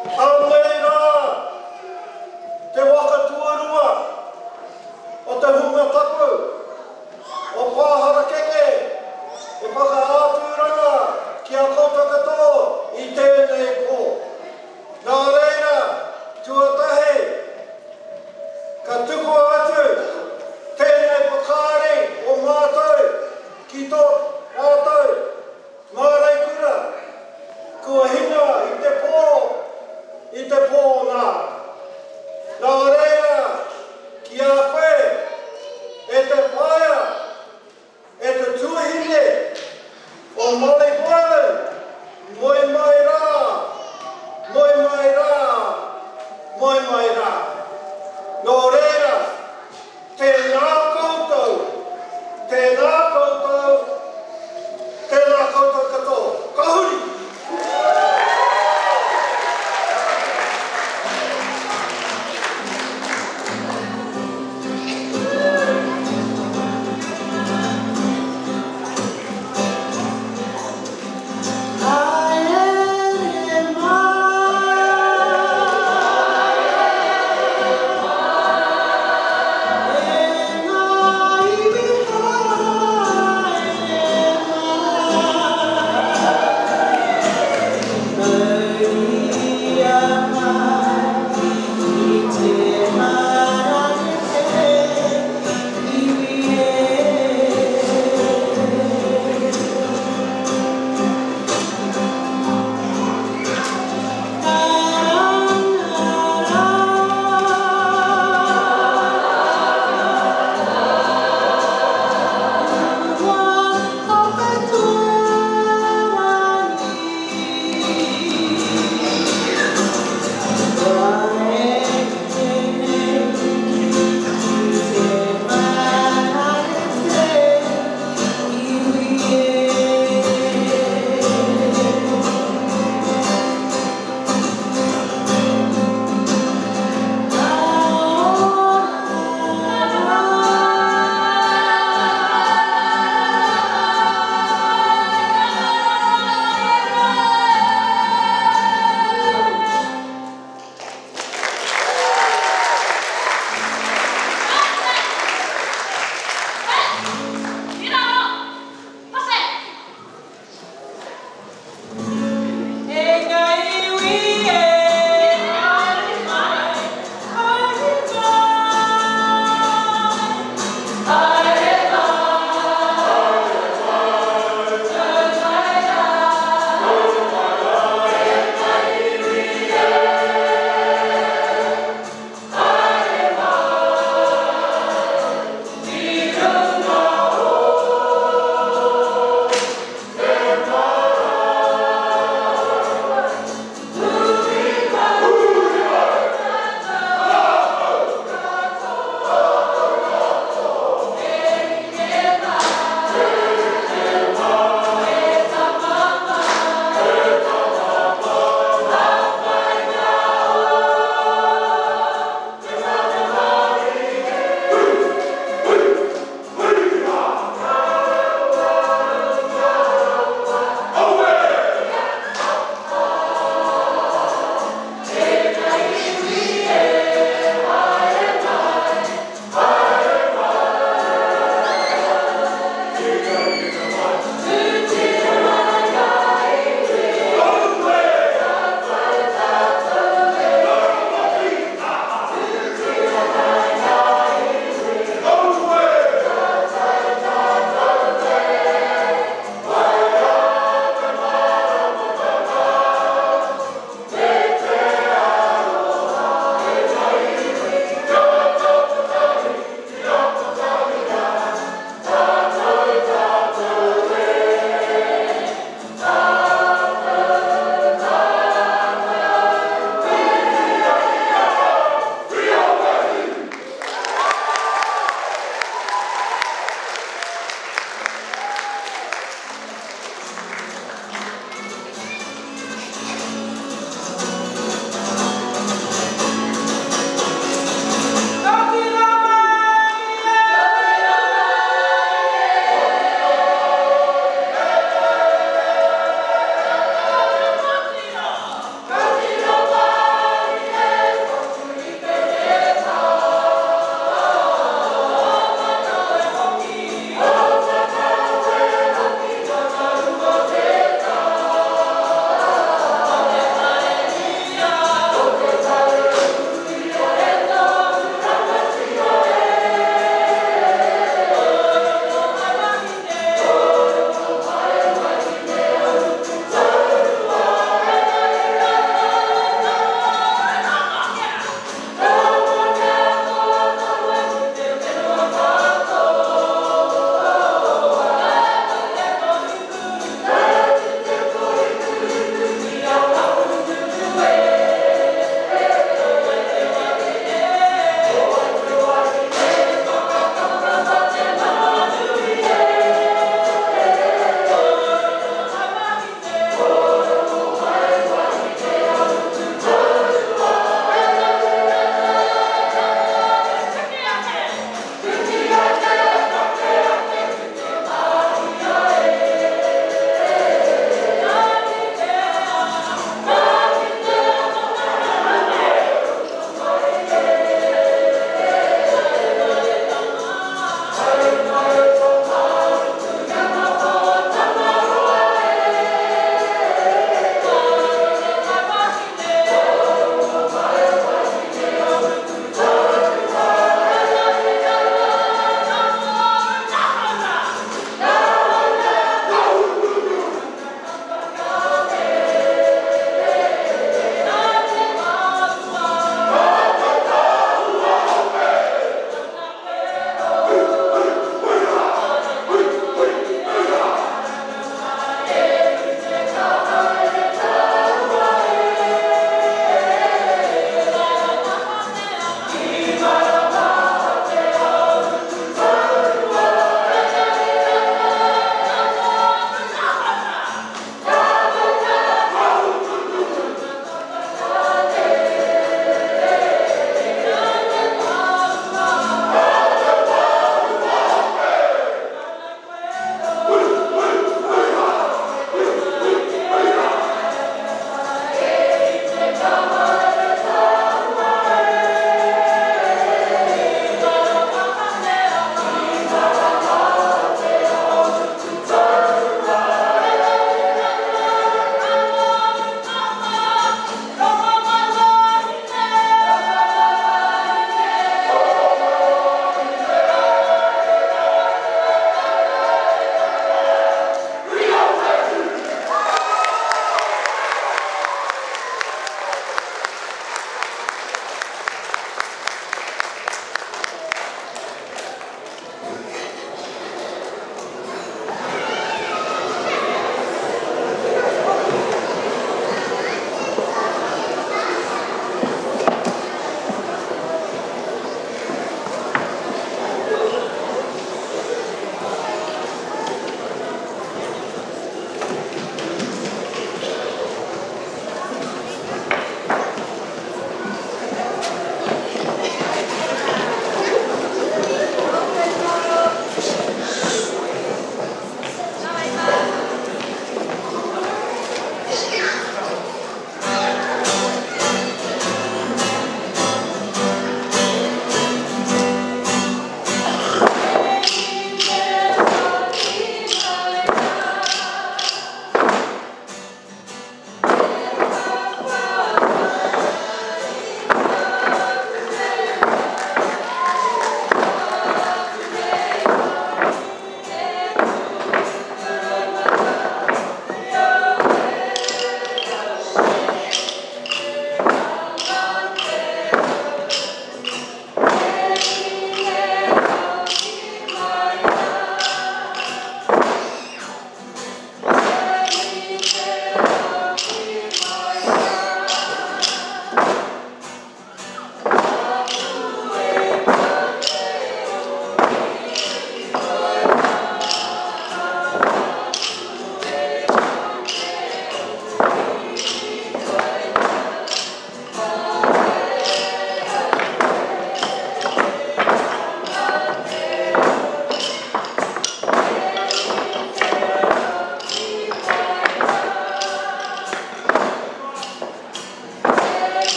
Ameira, te waka tuarua, o te hunga tapu, o pāhara keke, e whaka ātūranga ki a kotakato i tēnei pō. Nā reira, tuatahe, ka tuku atu, tēnei pakāre o mātou, ki tō mātou, mārei kura, kua hinga i te pō, i te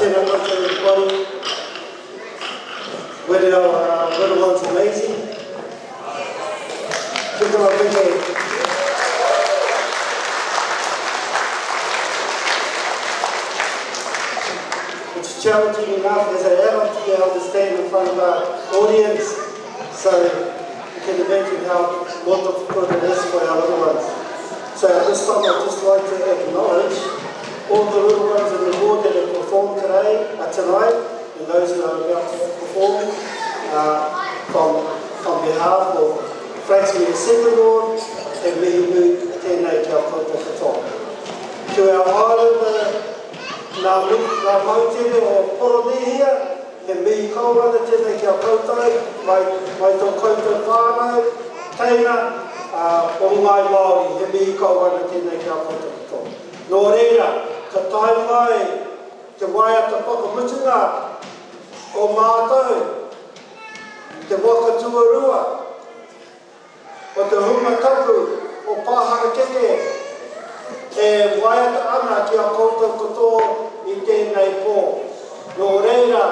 Tēnā koutou everybody. Where our little one's amazing. Give them a big hand. It's challenging enough as an adult to be able to stand in front of our audience, so you can imagine what difficult it is for our little ones. So at this time I'd just like to acknowledge all the little ones in the ward that have performed tonight, and those who are about to perform on behalf of Franksmere Second Ward and Mihimu tēnei kia koutou katoa. To our island, ngā mautere o Poronihia, he mihi kaurana tēnei kia koutou, mai tō koutou whānau, teina o ngai Māori, he mihi kaurana tēnei kia koutou katoa. Nō reira, ka tai mai te waiata whakamutunga o mātou, te waka tuarua, o te hunga tapu o pāhara keke, e waiata ana ki a koutou katoa i tēnei pō. Nō reira,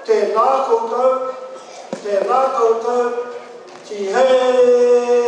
tēnā koutou, ki hei!